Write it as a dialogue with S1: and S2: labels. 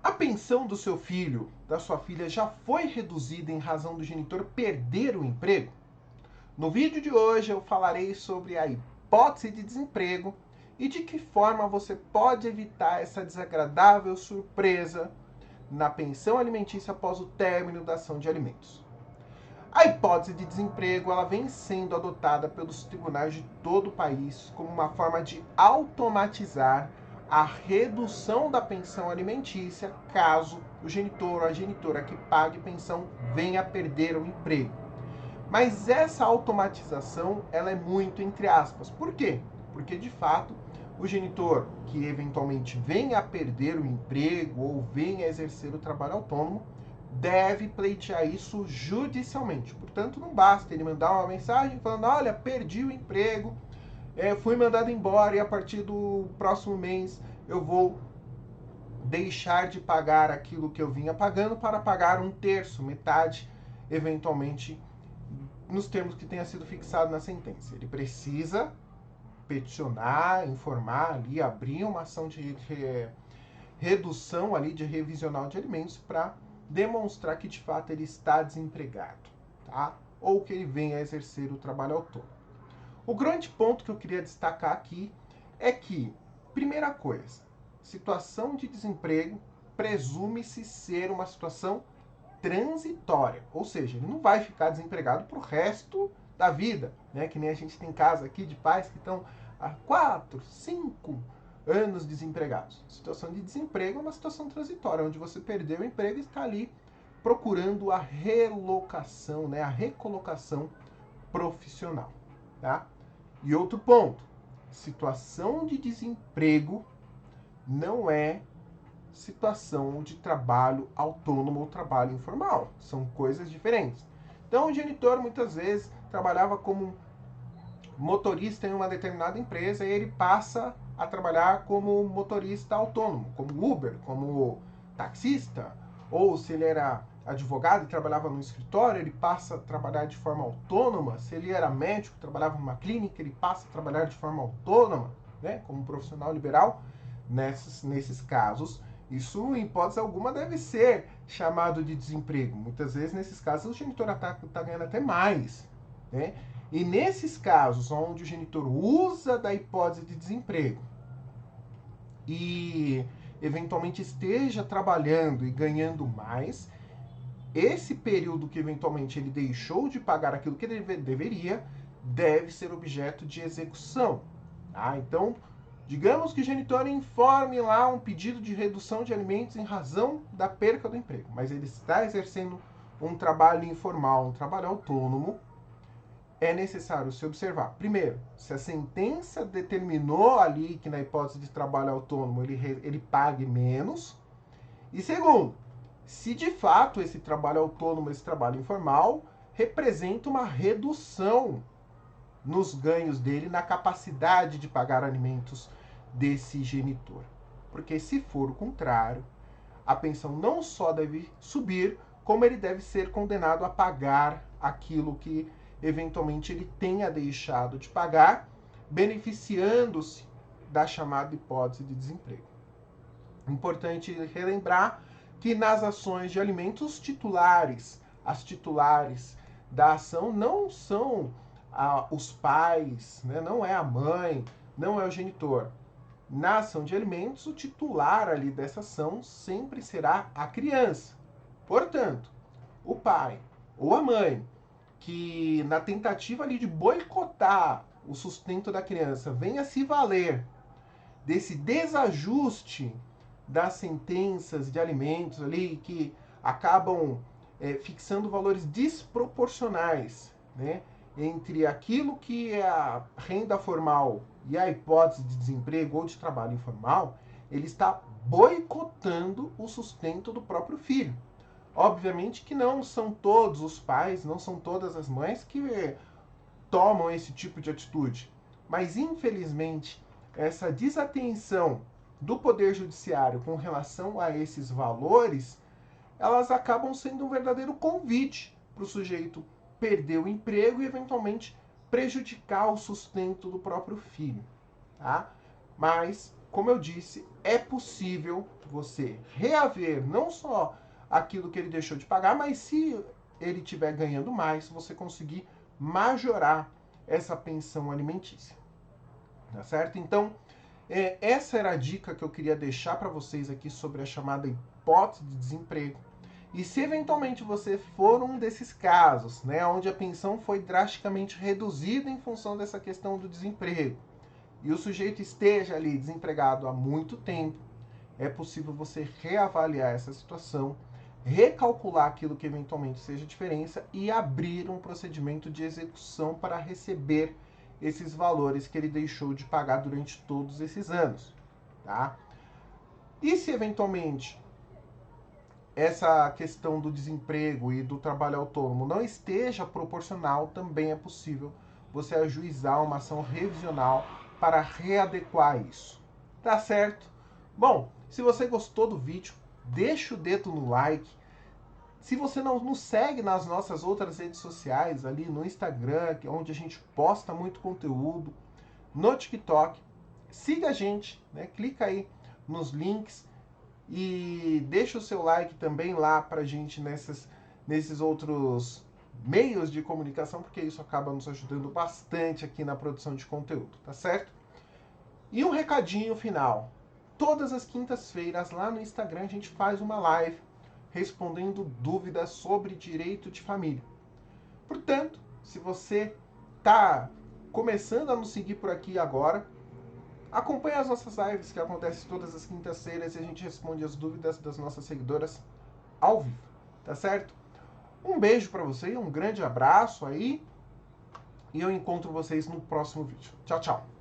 S1: A pensão do seu filho, da sua filha, já foi reduzida em razão do genitor perder o emprego? No vídeo de hoje eu falarei sobre a hipótese de desemprego e de que forma você pode evitar essa desagradável surpresa na pensão alimentícia após o término da ação de alimentos. A hipótese de desemprego ela vem sendo adotada pelos tribunais de todo o país como uma forma de automatizar a redução da pensão alimentícia caso o genitor ou a genitora que pague pensão venha a perder o emprego. Mas essa automatização ela é muito entre aspas. Por quê? Porque de fato o genitor que eventualmente venha a perder o emprego ou venha a exercer o trabalho autônomo deve pleitear isso judicialmente. Portanto, não basta ele mandar uma mensagem falando: olha, perdi o emprego, fui mandado embora e a partir do próximo mês eu vou deixar de pagar aquilo que eu vinha pagando para pagar um terço, metade, eventualmente, nos termos que tenha sido fixado na sentença. Ele precisa peticionar, informar ali, abrir uma ação de redução ali de revisional de alimentos para demonstrar que de fato ele está desempregado, tá? Ou que ele venha a exercer o trabalho autônomo. O grande ponto que eu queria destacar aqui é que, primeira coisa, situação de desemprego presume-se ser uma situação transitória, ou seja, ele não vai ficar desempregado para o resto da vida, né? Que nem a gente tem casos aqui de pais que estão há 4, 5 anos desempregados. Situação de desemprego é uma situação transitória, onde você perdeu o emprego e está ali procurando a relocação, né? A recolocação profissional, tá? E outro ponto, situação de desemprego não é situação de trabalho autônomo ou trabalho informal. São coisas diferentes. Então, o genitor muitas vezes trabalhava como motorista em uma determinada empresa e ele passa a trabalhar como motorista autônomo, como Uber, como taxista, ou se ele era advogado e trabalhava no escritório, ele passa a trabalhar de forma autônoma. Se ele era médico, trabalhava numa clínica, ele passa a trabalhar de forma autônoma, né, como profissional liberal. Nesses casos, isso, em hipótese alguma, deve ser chamado de desemprego. Muitas vezes, nesses casos, o genitor está ganhando até mais, né? E nesses casos onde o genitor usa da hipótese de desemprego e eventualmente esteja trabalhando e ganhando mais, esse período que eventualmente ele deixou de pagar aquilo que ele deveria deve ser objeto de execução. Tá? Então, digamos que o genitor informe lá um pedido de redução de alimentos em razão da perca do emprego, mas ele está exercendo um trabalho informal, um trabalho autônomo. É necessário se observar, primeiro, se a sentença determinou ali que na hipótese de trabalho autônomo ele pague menos, e segundo, se de fato esse trabalho autônomo, esse trabalho informal, representa uma redução nos ganhos dele, na capacidade de pagar alimentos desse genitor. Porque se for o contrário, a pensão não só deve subir, como ele deve ser condenado a pagar aquilo que eventualmente ele tenha deixado de pagar, beneficiando-se da chamada hipótese de desemprego. Importante relembrar que nas ações de alimentos titulares, as titulares da ação não são os pais, né? Não é a mãe, não é o genitor. Na ação de alimentos, o titular ali dessa ação sempre será a criança. Portanto, o pai ou a mãe que na tentativa ali de boicotar o sustento da criança venha se valer desse desajuste das sentenças de alimentos ali que acabam fixando valores desproporcionais, né, entre aquilo que é a renda formal e a hipótese de desemprego ou de trabalho informal, ele está boicotando o sustento do próprio filho. Obviamente que não são todos os pais, não são todas as mães que tomam esse tipo de atitude, mas infelizmente essa desatenção do Poder Judiciário com relação a esses valores, elas acabam sendo um verdadeiro convite para o sujeito perder o emprego e eventualmente prejudicar o sustento do próprio filho. Tá? Mas, como eu disse, é possível você reaver não só aquilo que ele deixou de pagar, mas se ele estiver ganhando mais, você conseguir majorar essa pensão alimentícia. Tá certo? Então, essa era a dica que eu queria deixar para vocês aqui sobre a chamada hipótese de desemprego. E se eventualmente você for um desses casos, né, onde a pensão foi drasticamente reduzida em função dessa questão do desemprego, e o sujeito esteja ali desempregado há muito tempo, é possível você reavaliar essa situação, recalcular aquilo que eventualmente seja diferença e abrir um procedimento de execução para receber esses valores que ele deixou de pagar durante todos esses anos, tá? E se eventualmente essa questão do desemprego e do trabalho autônomo não esteja proporcional, também é possível você ajuizar uma ação revisional para readequar isso. Tá certo? Bom, se você gostou do vídeo, deixa o dedo no like. Se você não nos segue nas nossas outras redes sociais, ali no Instagram, onde a gente posta muito conteúdo, no TikTok, siga a gente, né? Clica aí nos links e deixa o seu like também lá pra gente nesses outros meios de comunicação, porque isso acaba nos ajudando bastante aqui na produção de conteúdo, tá certo? E um recadinho final. Todas as quintas-feiras lá no Instagram a gente faz uma live respondendo dúvidas sobre direito de família. Portanto, se você está começando a nos seguir por aqui agora, acompanhe as nossas lives que acontecem todas as quintas-feiras e a gente responde as dúvidas das nossas seguidoras ao vivo, tá certo? Um beijo para você, um grande abraço aí e eu encontro vocês no próximo vídeo. Tchau, tchau!